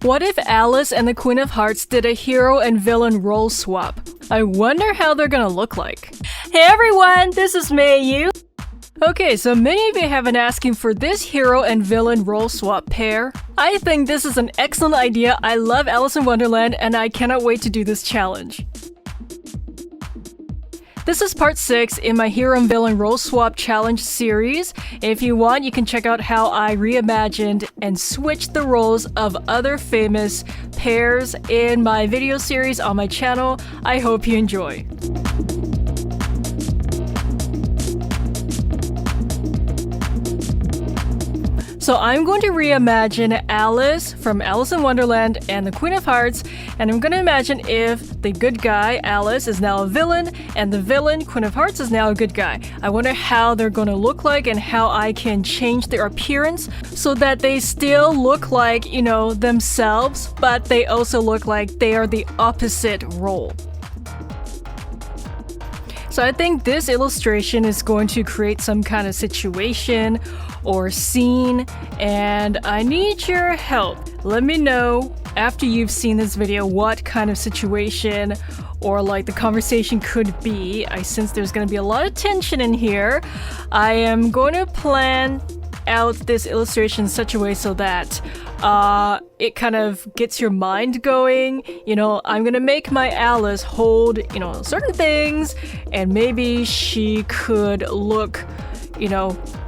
What if Alice and the Queen of Hearts did a hero and villain role swap? I wonder how they're gonna look like. Hey everyone, this is Mayu. Okay, so many of you have been asking for this hero and villain role swap pair. I think this is an excellent idea. I love Alice in Wonderland and I cannot wait to do this challenge. This is part 6 in my Hero and Villain Role Swap Challenge series. If you want, you can check out how I reimagined and switched the roles of other famous pairs in my video series on my channel. I hope you enjoy. So I'm going to reimagine Alice from Alice in Wonderland and the Queen of Hearts, and I'm going to imagine if the good guy, Alice, is now a villain, and the villain, Queen of Hearts, is now a good guy. I wonder how they're going to look like and how I can change their appearance so that they still look like, themselves, but they also look like they are the opposite role. So I think this illustration is going to create some kind of situation or scene, and I need your help. Let me know after you've seen this video what kind of situation or the conversation could be. I sense there's going to be a lot of tension in here. I am going to plan out this illustration in such a way so that it kind of gets your mind going. I'm gonna make my Alice hold, certain things, and maybe she could look,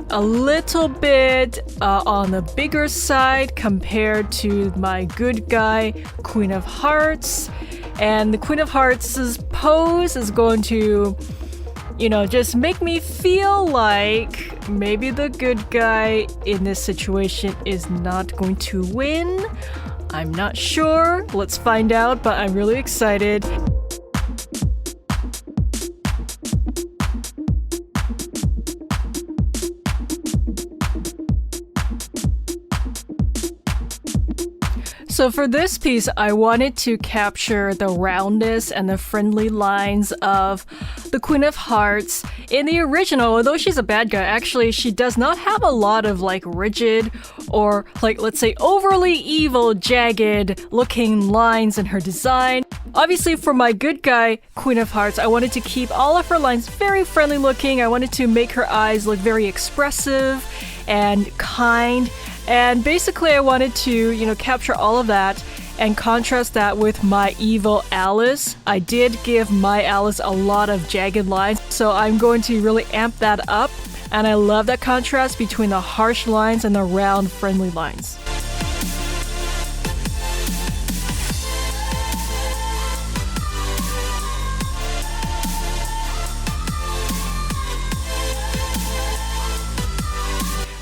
a little bit on the bigger side compared to my good guy, Queen of Hearts. And the Queen of Hearts' pose is going to, just make me feel like maybe the good guy in this situation is not going to win. I'm not sure. Let's find out, but I'm really excited. So for this piece, I wanted to capture the roundness and the friendly lines of the Queen of Hearts. In the original, although she's a bad guy, actually she does not have a lot of rigid or let's say overly evil, jagged looking lines in her design. Obviously for my good guy, Queen of Hearts, I wanted to keep all of her lines very friendly looking. I wanted to make her eyes look very expressive and kind. And basically I wanted to, capture all of that and contrast that with my evil Alice. I did give my Alice a lot of jagged lines, so I'm going to really amp that up. And I love that contrast between the harsh lines and the round, friendly lines.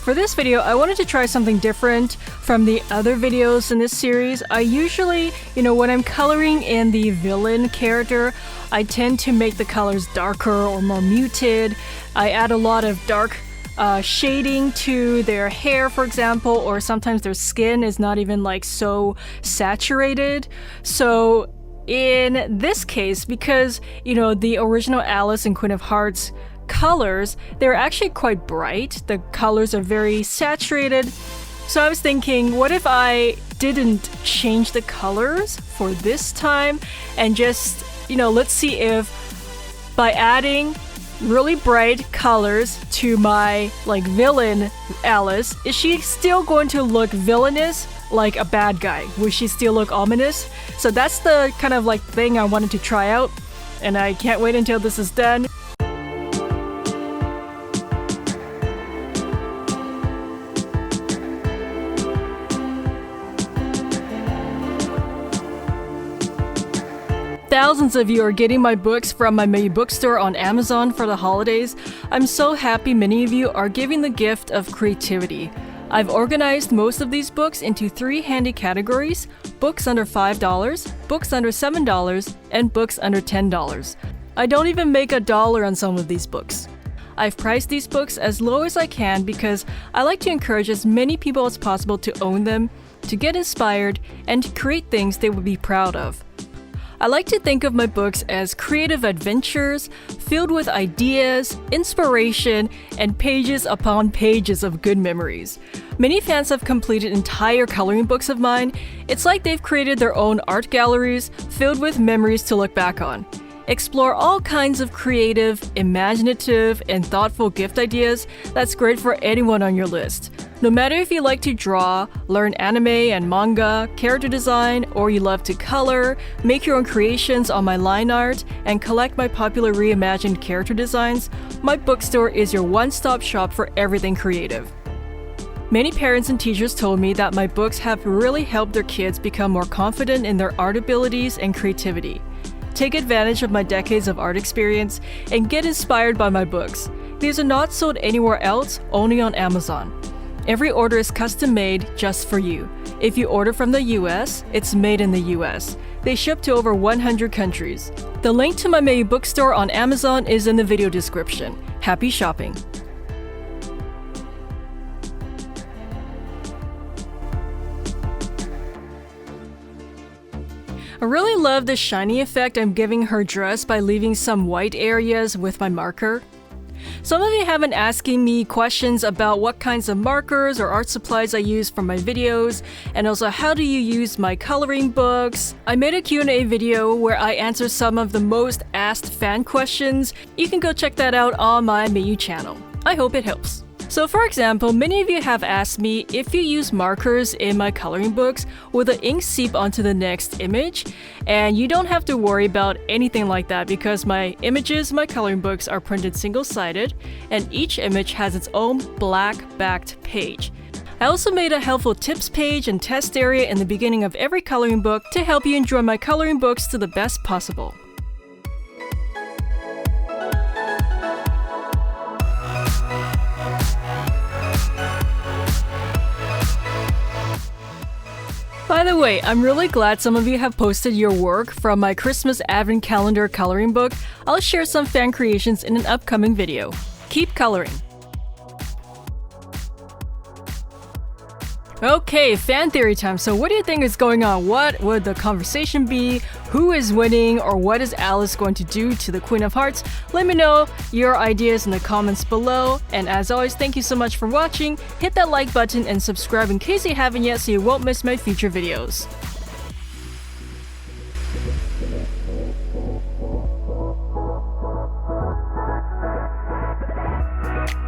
For this video, I wanted to try something different from the other videos in this series. I usually, when I'm coloring in the villain character, I tend to make the colors darker or more muted. I add a lot of dark shading to their hair, for example, or sometimes their skin is not even so saturated. So in this case, because, the original Alice and Queen of Hearts colors, they're actually quite bright. The colors are very saturated. So I was thinking, what if I didn't change the colors for this time and just, let's see if by adding really bright colors to my villain Alice, is she still going to look villainous like a bad guy? Will she still look ominous? So that's the kind of thing I wanted to try out, and I can't wait until this is done. Thousands of you are getting my books from my Mayu bookstore on Amazon for the holidays. I'm so happy many of you are giving the gift of creativity. I've organized most of these books into 3 handy categories: books under $5, books under $7, and books under $10. I don't even make $1 on some of these books. I've priced these books as low as I can because I like to encourage as many people as possible to own them, to get inspired, and to create things they would be proud of. I like to think of my books as creative adventures filled with ideas, inspiration, and pages upon pages of good memories. Many fans have completed entire coloring books of mine. It's like they've created their own art galleries filled with memories to look back on. Explore all kinds of creative, imaginative, and thoughtful gift ideas that's great for anyone on your list. No matter if you like to draw, learn anime and manga, character design, or you love to color, make your own creations on my line art, and collect my popular reimagined character designs, my bookstore is your one-stop shop for everything creative. Many parents and teachers told me that my books have really helped their kids become more confident in their art abilities and creativity. Take advantage of my decades of art experience and get inspired by my books. These are not sold anywhere else, only on Amazon. Every order is custom made just for you. If you order from the US, it's made in the US. They ship to over 100 countries. The link to my Mayu bookstore on Amazon is in the video description. Happy shopping! I really love the shiny effect I'm giving her dress by leaving some white areas with my marker. Some of you have been asking me questions about what kinds of markers or art supplies I use for my videos, and also how do you use my coloring books. I made a Q&A video where I answer some of the most asked fan questions. You can go check that out on my Mayu channel. I hope it helps. So for example, many of you have asked me if you use markers in my coloring books, will the ink seep onto the next image? And you don't have to worry about anything like that because my images in my coloring books are printed single-sided and each image has its own black backed page. I also made a helpful tips page and test area in the beginning of every coloring book to help you enjoy my coloring books to the best possible. By the way, I'm really glad some of you have posted your work from my Christmas Advent Calendar coloring book. I'll share some fan creations in an upcoming video. Keep coloring! Okay, fan theory time. So what do you think is going on? What would the conversation be? Who is winning? Or what is Alice going to do to the Queen of Hearts? Let me know your ideas in the comments below. And as always, thank you so much for watching. Hit that like button and subscribe in case you haven't yet so you won't miss my future videos.